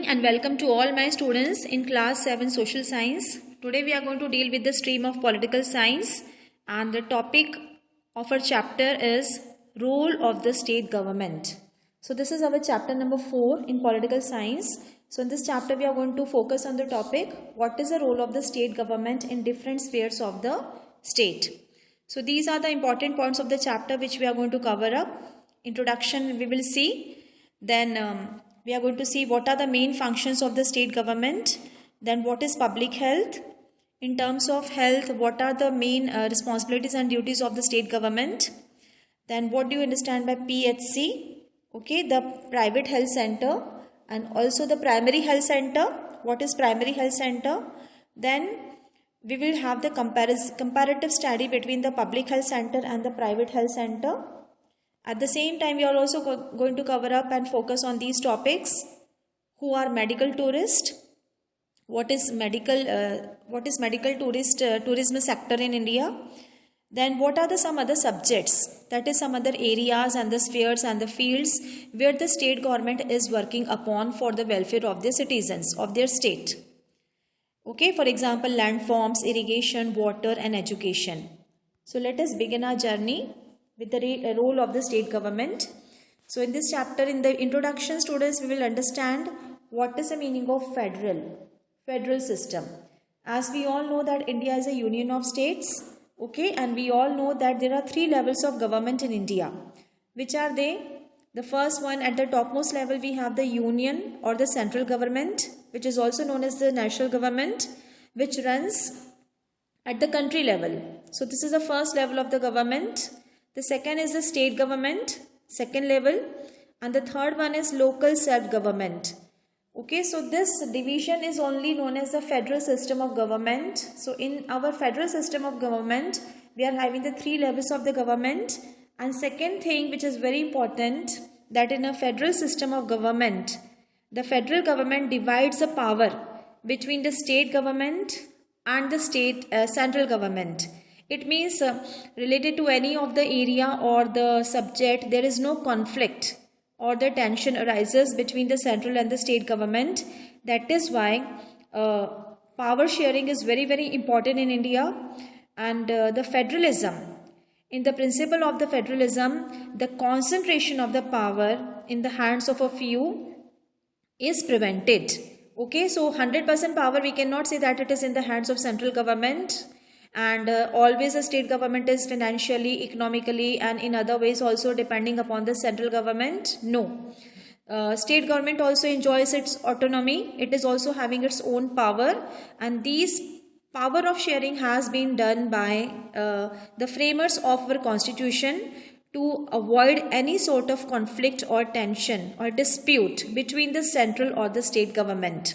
morning and welcome to all my students in class 7 social science. Today we are going to deal with the stream of political science and the topic of our chapter is role of the state government. So this is our chapter number 4 in political science. So in this chapter we are going to focus on the topic what is the role of the state government in different spheres of the state. So these are the important points of the chapter which we are going to cover up. Introduction we will see. Then we are going to see what are the main functions of the state government. Then what is public health. In terms of health, what are the main responsibilities and duties of the state government. Then what do you understand by PHC? Okay, the private health center and also the primary health center. What is primary health center? Then we will have the comparative study between the public health center and the private health center. At the same time, we are also going to cover up and focus on these topics. Who are medical tourists? What is medical tourism sector in India? Then what are some other subjects? That is some other areas and the spheres and the fields where the state government is working upon for the welfare of their citizens of their state. Okay, for example, landforms, irrigation, water and education. So let us begin our journey with the role of the state government. So in this chapter, in the introduction, students, we will understand what is the meaning of federal system. As we all know that India is a union of states, okay, and we all know that there are 3 levels of government in India. Which are they? The first one, at the topmost level, we have the union or the central government, which is also known as the national government, which runs at the country level. So this is the first level of the government. The second is the state government, second level, and the third one is local self-government. Okay, so this division is only known as the federal system of government. So in our federal system of government, we are having the 3 levels of the government. And second thing which is very important, that in a federal system of government, the federal government divides the power between the state government and the central government. It means related to any of the area or the subject, there is no conflict or the tension arises between the central and the state government. That is why power sharing is very, very important in India. And the federalism, in the principle of the federalism, the concentration of the power in the hands of a few is prevented. Okay, so 100% power, we cannot say that it is in the hands of central government. And always the state government is financially, economically and in other ways also depending upon the central government. No. State government also enjoys its autonomy. It is also having its own power, and these power of sharing has been done by the framers of our constitution to avoid any sort of conflict or tension or dispute between the central or the state government.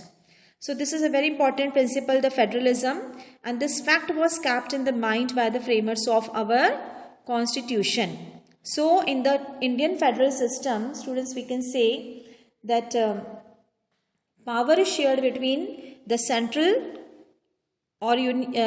So this is a very important principle, the federalism, and this fact was kept in the mind by the framers of our constitution. So in the Indian federal system, students, we can say that power is shared between the central or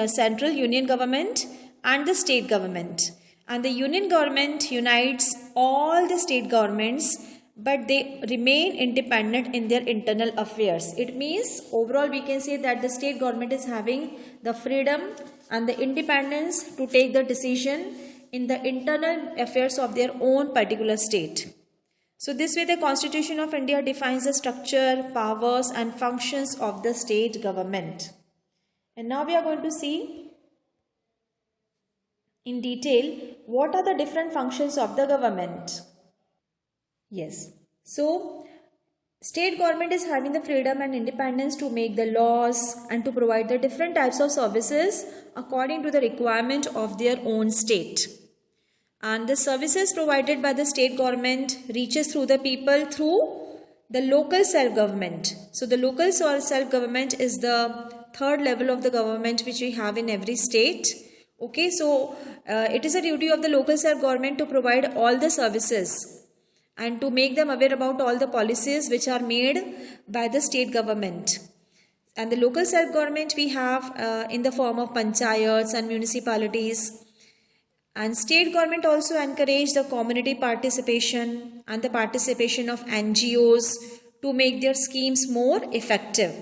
central union government and the state government. And the union government unites all the state governments, but they remain independent in their internal affairs. It means overall we can say that the state government is having the freedom and the independence to take the decision in the internal affairs of their own particular state. So this way the Constitution of India defines the structure, powers and functions of the state government. And now we are going to see in detail what are the different functions of the government. Yes, so state government is having the freedom and independence to make the laws and to provide the different types of services according to the requirement of their own state. And the services provided by the state government reaches through the people through the local self-government. So the local self-government is the third level of the government which we have in every state. Okay, so it is a duty of the local self-government to provide all the services and to make them aware about all the policies which are made by the state government. And the local self-government we have in the form of panchayats and municipalities. And state government also encourage the community participation and the participation of NGOs to make their schemes more effective.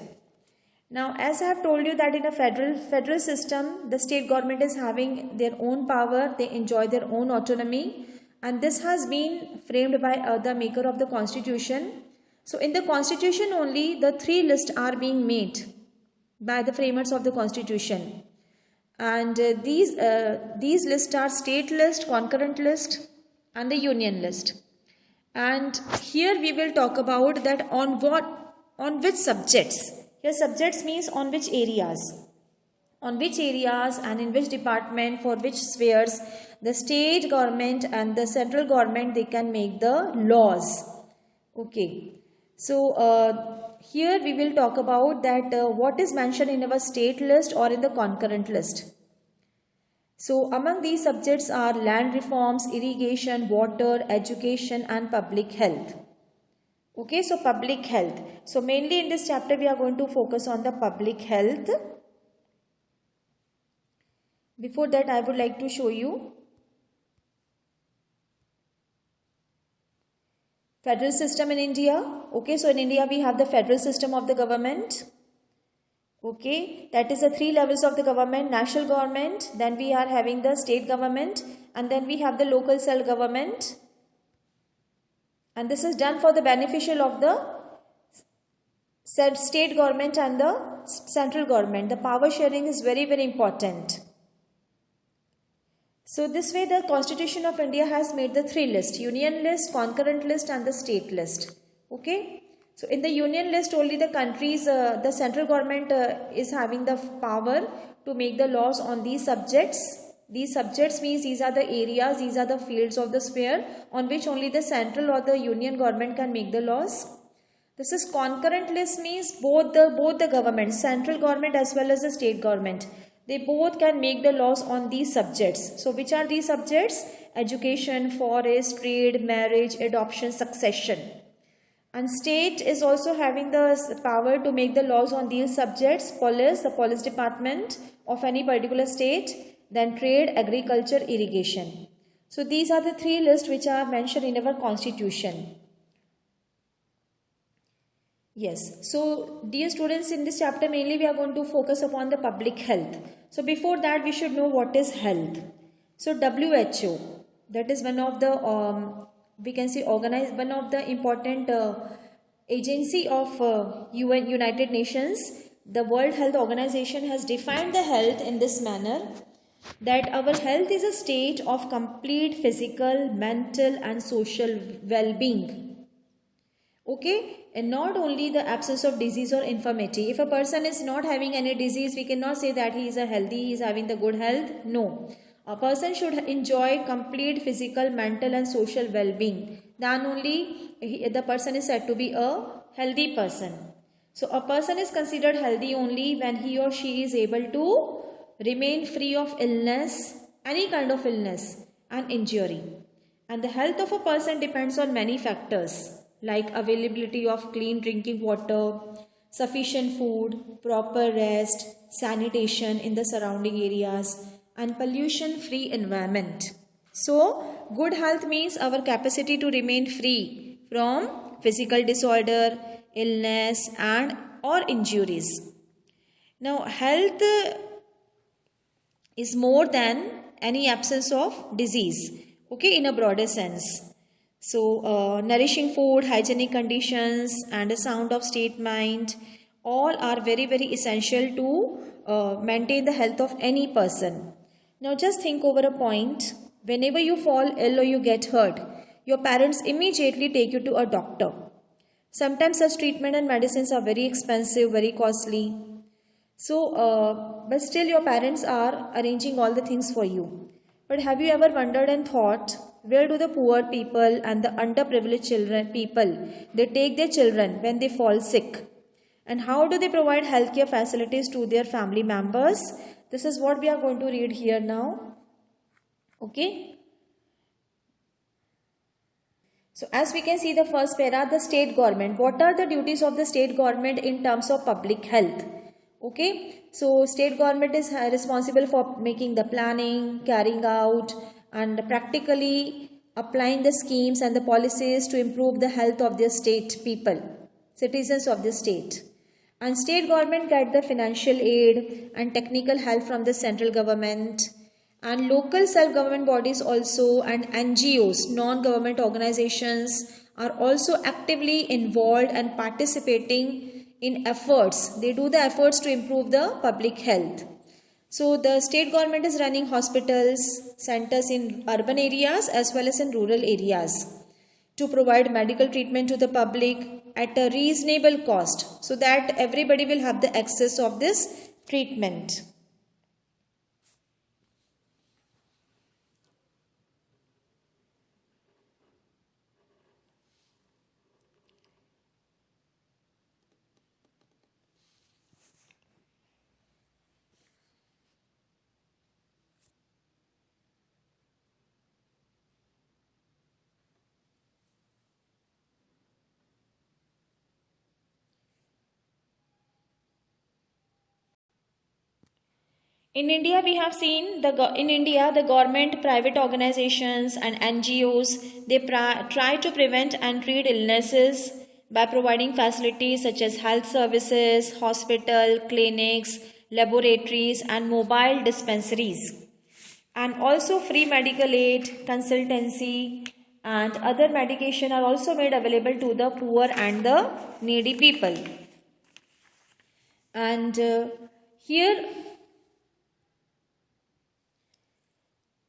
Now, as I have told you that in a federal system, the state government is having their own power, they enjoy their own autonomy, and this has been framed by the maker of the constitution. So, in the constitution only, the three lists are being made by the framers of the constitution, and these lists are state list, concurrent list, and the union list. And here we will talk about that on which subjects. Here subjects means on which areas and in which department, for which spheres the state government and the central government, they can make the laws. Okay, so here we will talk about that what is mentioned in our state list or in the concurrent list. So among these subjects are land reforms, irrigation, water, education, and public health. Okay, so public health. So mainly in this chapter we are going to focus on the public health. Before that, I would like to show you federal system in India. Okay, so in India we have the federal system of the government. Okay, that is the three levels of the government: national government, then we are having the state government, and then we have the local self-government. And this is done for the beneficial of the state government and the central government. The power sharing is very, very important. So this way the Constitution of India has made the three lists: union list, concurrent list, and the state list. Okay. So in the union list only the countries, the central government is having the power to make the laws on these subjects. These subjects means these are the areas, these are the fields of the sphere on which only the central or the union government can make the laws. This is concurrent list means both the governments, central government as well as the state government, they both can make the laws on these subjects. So which are these subjects? Education, forest, trade, marriage, adoption, succession. And state is also having the power to make the laws on these subjects: police, the police department of any particular state, then trade, agriculture, irrigation. So these are the three lists which are mentioned in our constitution. Yes, so dear students, in this chapter mainly we are going to focus upon the public health. So before that we should know what is health. So WHO, that is one of the we can say one of the important agency of United Nations. The World Health Organization has defined the health in this manner, that our health is a state of complete physical, mental, and social well-being. Okay, and not only the absence of disease or infirmity. If a person is not having any disease, we cannot say that he is healthy, he is having the good health. No. A person should enjoy complete physical, mental, and social well-being. Then only the person is said to be a healthy person. So a person is considered healthy only when he or she is able to remain free of illness, any kind of illness and injury. And the health of a person depends on many factors like availability of clean drinking water, sufficient food, proper rest, sanitation in the surrounding areas, and pollution-free environment. So, good health means our capacity to remain free from physical disorder, illness, and or injuries. Now, health is more than any absence of disease, okay, in a broader sense. So, nourishing food, hygienic conditions, and a sound of state mind, all are very, very essential to maintain the health of any person. Now just think over a point. Whenever you fall ill or you get hurt, your parents immediately take you to a doctor. Sometimes such treatment and medicines are very expensive, very costly. So, but still your parents are arranging all the things for you. But have you ever wondered and thought, where do the poor people and the underprivileged people, they take their children when they fall sick? And how do they provide healthcare facilities to their family members? This is what we are going to read here now. Okay. So as we can see the first para, the state government. What are the duties of the state government in terms of public health? Okay. So state government is responsible for making the planning, carrying out and practically applying the schemes and the policies to improve the health of their state people. citizens of the state. And state government get the financial aid and technical help from the central government, and local self-government bodies also and NGOs, non-government organizations, are also actively involved and participating in efforts. They do the efforts to improve the public health. So the state government is running hospitals, centers in urban areas as well as in rural areas to provide medical treatment to the public at a reasonable cost, so that everybody will have the access of this treatment. In India, we have seen the government, private organizations, and NGOs, they try to prevent and treat illnesses by providing facilities such as health services, hospital, clinics, laboratories, and mobile dispensaries, and also free medical aid, consultancy, and other medication are also made available to the poor and the needy people. And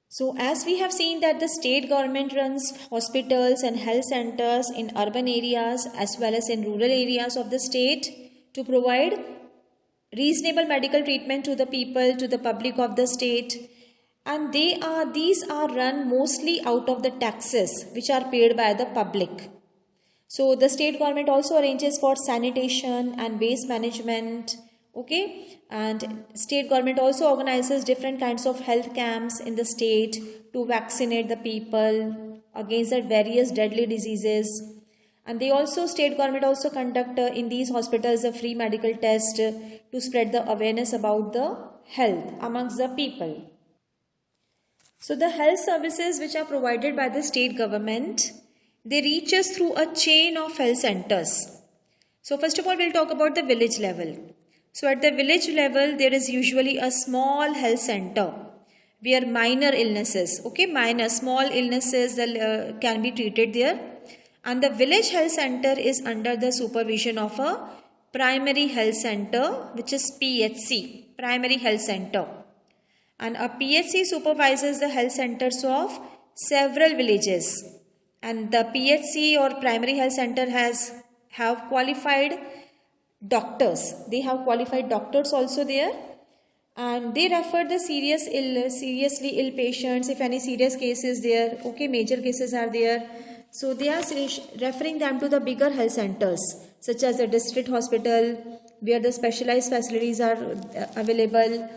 so as we have seen that the state government runs hospitals and health centers in urban areas as well as in rural areas of the state to provide reasonable medical treatment to the people, to the public of the state, and these are run mostly out of the taxes which are paid by the public. So the state government also arranges for sanitation and waste management, okay, and state government also organizes different kinds of health camps in the state to vaccinate the people against the various deadly diseases. And state government also conduct in these hospitals a free medical test to spread the awareness about the health amongst the people. So the health services which are provided by the state government, they reach us through a chain of health centers. So first of all, we'll talk about the village level. So at the village level, there is usually a small health center where minor illnesses, small illnesses can be treated there. And the village health center is under the supervision of a primary health center, which is PHC, primary health center. And a PHC supervises the health centers of several villages. And the PHC or primary health center have qualified doctors. They have qualified doctors also there, and they refer the seriously ill patients if any serious case is there, major cases are there. So they are referring them to the bigger health centers such as the district hospital where the specialized facilities are available.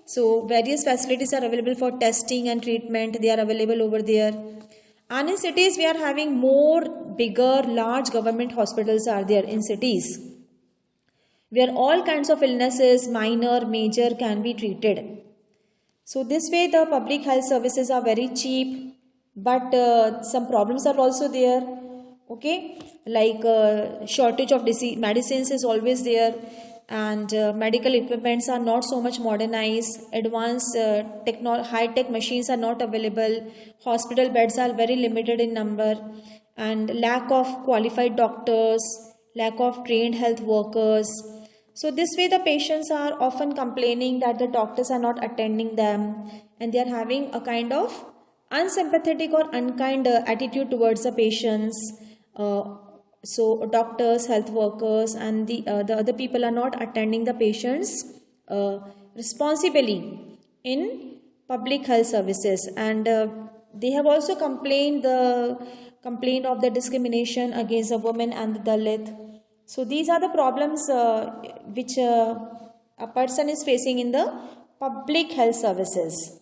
So various facilities are available for testing and treatment. They are available over there. And in cities, we are having more bigger, large government hospitals are there in cities, where all kinds of illnesses, minor, major, can be treated. So this way the public health services are very cheap, but some problems are also there. Like shortage of medicines is always there, and medical equipments are not so much modernized. Advanced high-tech machines are not available. Hospital beds are very limited in number, and lack of qualified doctors, lack of trained health workers. So this way the patients are often complaining that the doctors are not attending them, and they are having a kind of unsympathetic or unkind attitude towards the patients. So doctors, health workers, and the other people are not attending the patients responsibly in public health services, and they have also complained of the discrimination against the women and the Dalit. So these are the problems which a person is facing in the public health services.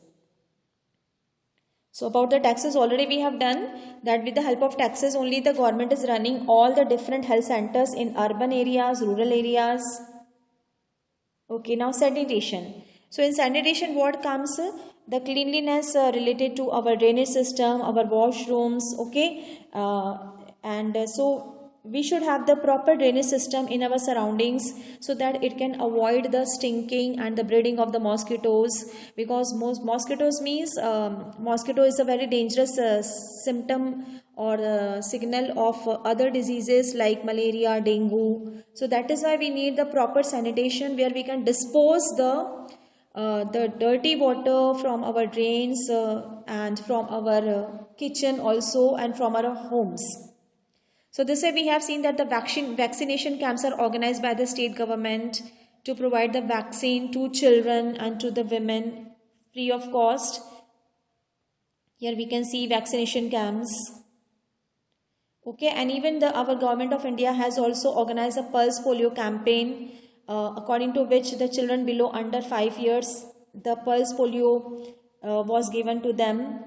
So about the taxes, already we have done that with the help of taxes only the government is running all the different health centers in urban areas, rural areas. Now sanitation. So in sanitation, what comes? The cleanliness related to our drainage system, our washrooms, so we should have the proper drainage system in our surroundings so that it can avoid the stinking and the breeding of the mosquitoes, because most mosquitoes means mosquito is a very dangerous symptom or signal of other diseases like malaria, dengue. So that is why we need the proper sanitation where we can dispose the dirty water from our drains and from our kitchen also, and from our homes. So this way we have seen that the vaccination camps are organized by the state government to provide the vaccine to children and to the women free of cost. Here we can see vaccination camps. Okay, and even our government of India has also organized a pulse polio campaign, according to which the children below under 5 years, the pulse polio was given to them.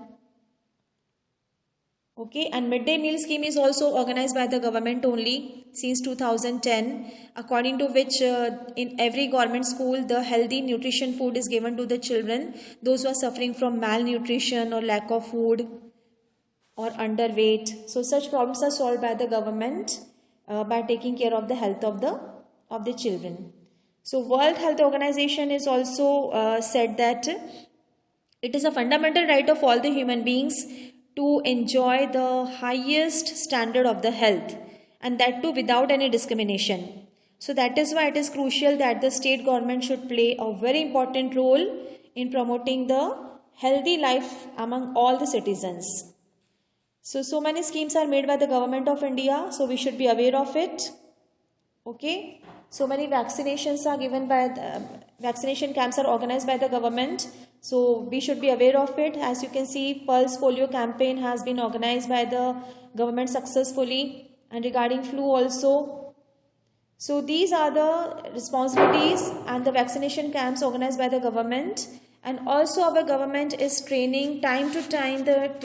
Okay, and midday meal scheme is also organized by the government only since 2010, according to which in every government school the healthy nutrition food is given to the children, those who are suffering from malnutrition or lack of food or underweight. So such problems are solved by the government by taking care of the health of the children. So World Health Organization is also said that it is a fundamental right of all the human beings to enjoy the highest standard of the health, and that too without any discrimination. So that is why it is crucial that the state government should play a very important role in promoting the healthy life among all the citizens. So many schemes are made by the government of India, so we should be aware of it. Okay, so many vaccinations are given by the vaccination camps are organized by the government, so we should be aware of it. As you can see, pulse polio campaign has been organized by the government successfully, and regarding flu also. So these are the responsibilities and the vaccination camps organized by the government. And also our government is training time to time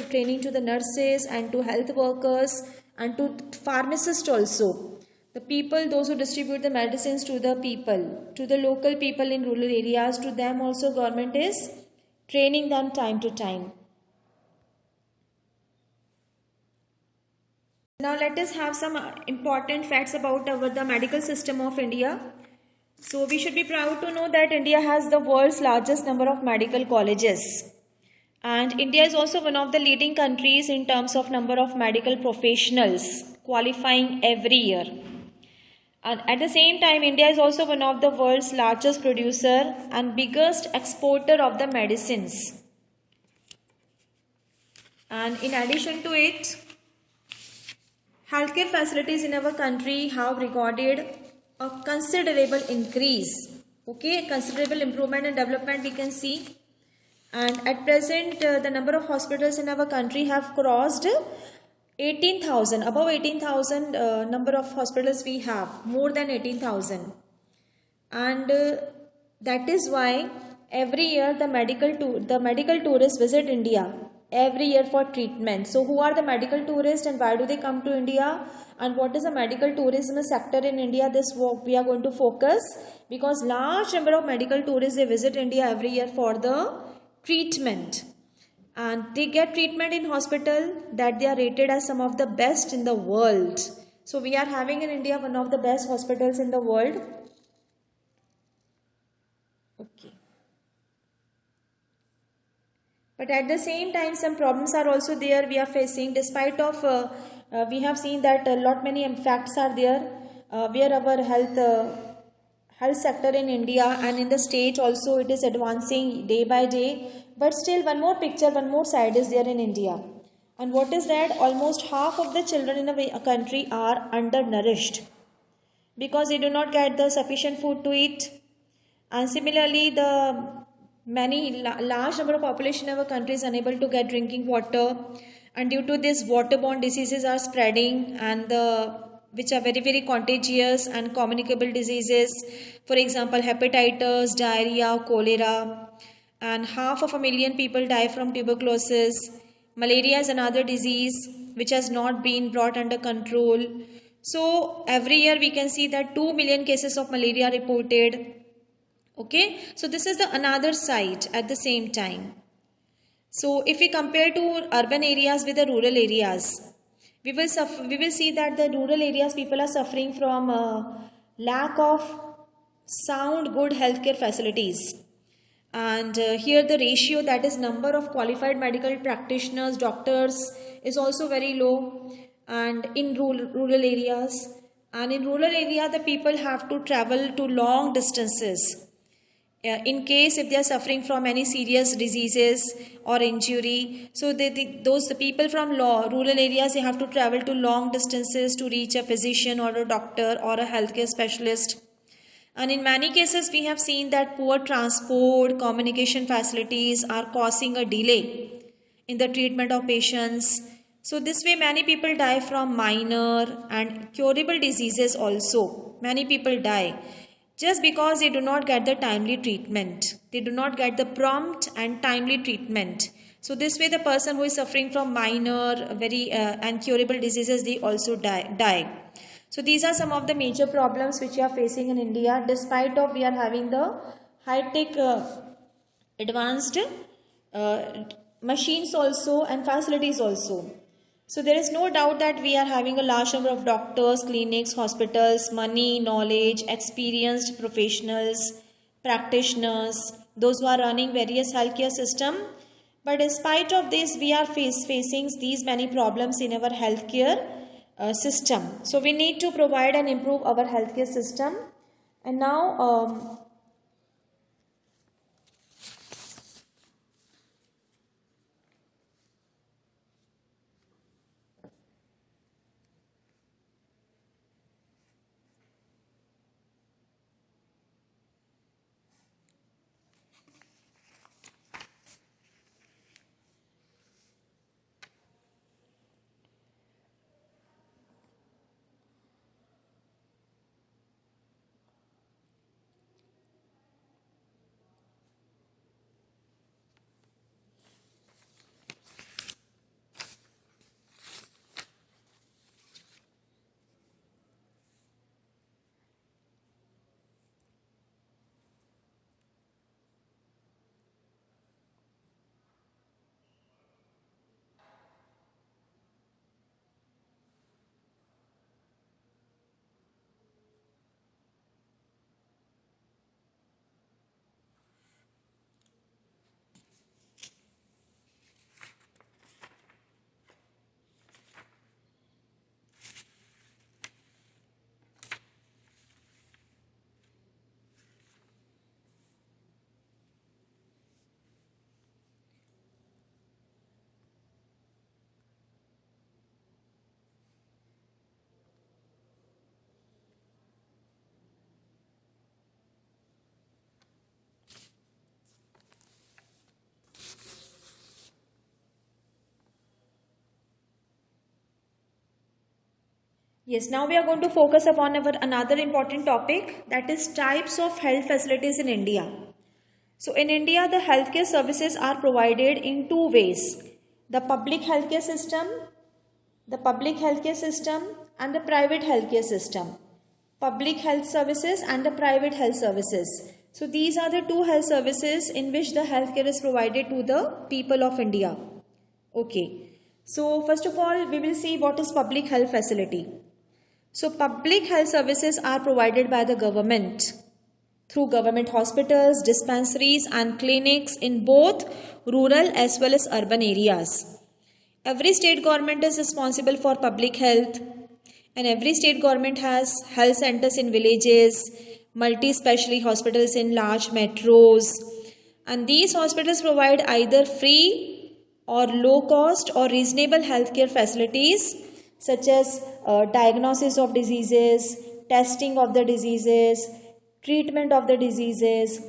training to the nurses and to health workers and to pharmacists also. The people, those who distribute the medicines to the people, to the local people in rural areas, to them also government is training them time to time. Now let us have some important facts about the medical system of India. So we should be proud to know that India has the world's largest number of medical colleges. And India is also one of the leading countries in terms of number of medical professionals qualifying every year. And at the same time, India is also one of the world's largest producer and biggest exporter of the medicines. And in addition to it, healthcare facilities in our country have recorded a considerable increase. Okay, considerable improvement and development we can see. And at present, the number of hospitals in our country have crossed 18,000, above 18,000 number of hospitals we have, more than 18,000. And that is why every year the medical tourists visit India every year for treatment. So who are the medical tourists and why do they come to India, and what is the medical tourism sector in India? This we are going to focus, because large number of medical tourists, they visit India every year for the treatment, and they get treatment in hospital that they are rated as some of the best in the world. So we are having in India one of the best hospitals in the world. Okay. But at the same time, some problems are also there we are facing. Despite of, we have seen that a lot many facts are there where our health sector in India and in the state also it is advancing day by day. But still one more picture, one more side is there in India. And what is that? Almost half of the children in a country are undernourished because they do not get the sufficient food to eat. And similarly, the large number of population of our country is unable to get drinking water, and due to this waterborne diseases are spreading, and which are very very contagious and communicable diseases. For example, hepatitis, diarrhea, cholera, and 500,000 people die from tuberculosis. Malaria is another disease which has not been brought under control. So every year we can see that 2 million cases of malaria reported. Okay, so this is the another side at the same time. So if we compare to urban areas with the rural areas, we will see that the rural areas people are suffering from lack of sound good healthcare facilities. And here the ratio, that is number of qualified medical practitioners, doctors, is also very low and in rural areas. And in rural area the people have to travel to long distances in case if they are suffering from any serious diseases or injury. So the people from rural areas, they have to travel to long distances to reach a physician or a doctor or a healthcare specialist. And in many cases we have seen that poor transport, communication facilities are causing a delay in the treatment of patients. So this way many people die from minor and curable diseases also. Many people die just because they do not get the timely treatment. They do not get the prompt and timely treatment. So this way the person who is suffering from minor very and curable diseases, they also die. So these are some of the major problems which we are facing in India, despite of we are having the high-tech advanced machines also and facilities also. So there is no doubt that we are having a large number of doctors, clinics, hospitals, money, knowledge, experienced professionals, practitioners, those who are running various healthcare system. But in spite of this, we are facing these many problems in our healthcare system. So we need to provide and improve our healthcare system. And now yes, now we are going to focus upon our another important topic, that is types of health facilities in India. So in India, the healthcare services are provided in two ways: the public healthcare system, and the private healthcare system. Public health services and the private health services. So these are the two health services in which the healthcare is provided to the people of India. Okay. So first of all, we will see what is public health facility. So public health services are provided by the government through government hospitals, dispensaries and clinics in both rural as well as urban areas. Every state government is responsible for public health, and every state government has health centers in villages, multi-specialty hospitals in large metros, and these hospitals provide either free or low cost or reasonable healthcare facilities such as diagnosis of diseases, testing of the diseases, treatment of the diseases.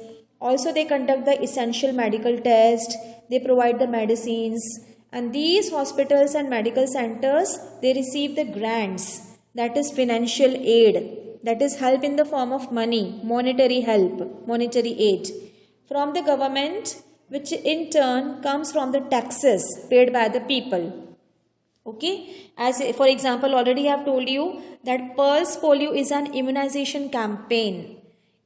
Also they conduct the essential medical test, they provide the medicines, and these hospitals and medical centers, they receive the grants, that is financial aid, that is help in the form of money, monetary help, monetary aid from the government, which in turn comes from the taxes paid by the people. Okay, as for example, already I have told you that Pulse Polio is an immunization campaign.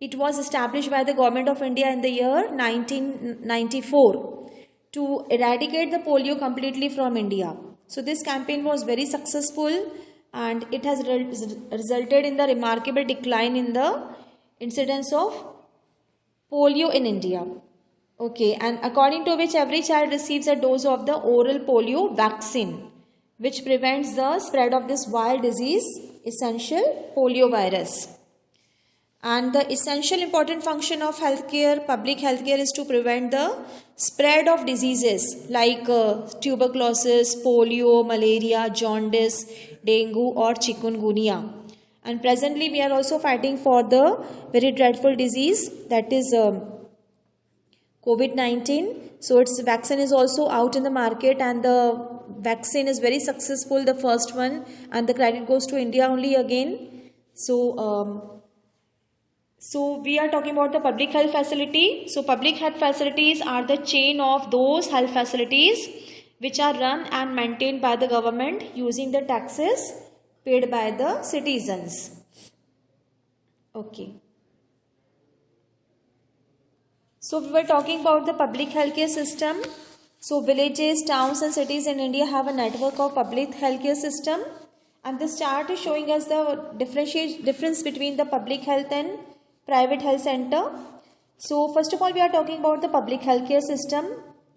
It was established by the Government of India in the year 1994 to eradicate the polio completely from India. So this campaign was very successful and it has resulted in the remarkable decline in the incidence of polio in India. Okay, and according to which every child receives a dose of the oral polio vaccine, which prevents the spread of this wild disease, essential polio virus. And the essential important function of healthcare, public healthcare, is to prevent the spread of diseases like tuberculosis, polio, malaria, jaundice, dengue or chikungunya. And presently we are also fighting for the very dreadful disease, that is COVID-19. So its vaccine is also out in the market and the vaccine is very successful, the first one, and the credit goes to India only again. So we are talking about the public health facility. So public health facilities are the chain of those health facilities which are run and maintained by the government using the taxes paid by the citizens. Okay. So we were talking about the public healthcare system. So villages, towns and cities in India have a network of public healthcare system. And this chart is showing us the difference between the public health and private health center. So first of all, we are talking about the public healthcare system,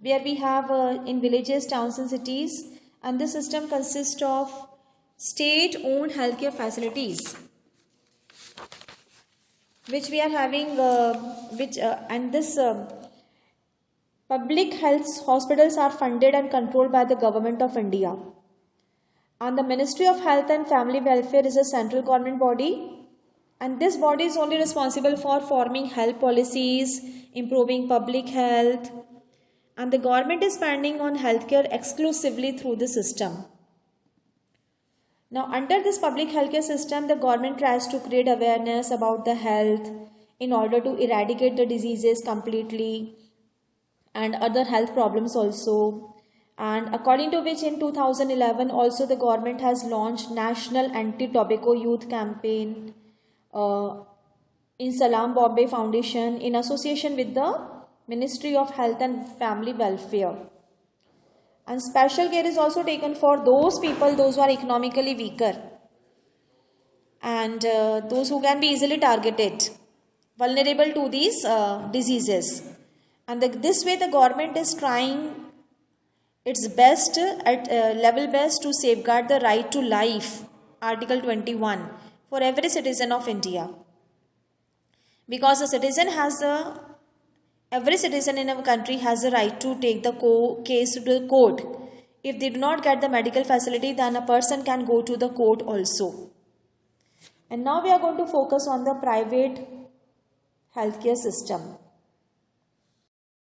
where we have in villages, towns and cities, and this system consists of state-owned healthcare facilities, which we are having, public health hospitals are funded and controlled by the Government of India. And the Ministry of Health and Family Welfare is a central government body. And this body is only responsible for forming health policies, improving public health, and the government is spending on healthcare exclusively through the system. Now, under this public healthcare system, the government tries to create awareness about the health in order to eradicate the diseases completely and other health problems also. And according to which in 2011 also the government has launched National Anti-Tobacco Youth Campaign in Salam Bombay Foundation in association with the Ministry of Health and Family Welfare. And special care is also taken for those people, those who are economically weaker and those who can be easily targeted, vulnerable to these diseases. And this way the government is trying its best at level best to safeguard the right to life, Article 21, for every citizen of India. Because every citizen in our country has a right to take the case to the court. If they do not get the medical facility, then a person can go to the court also. And now we are going to focus on the private healthcare system.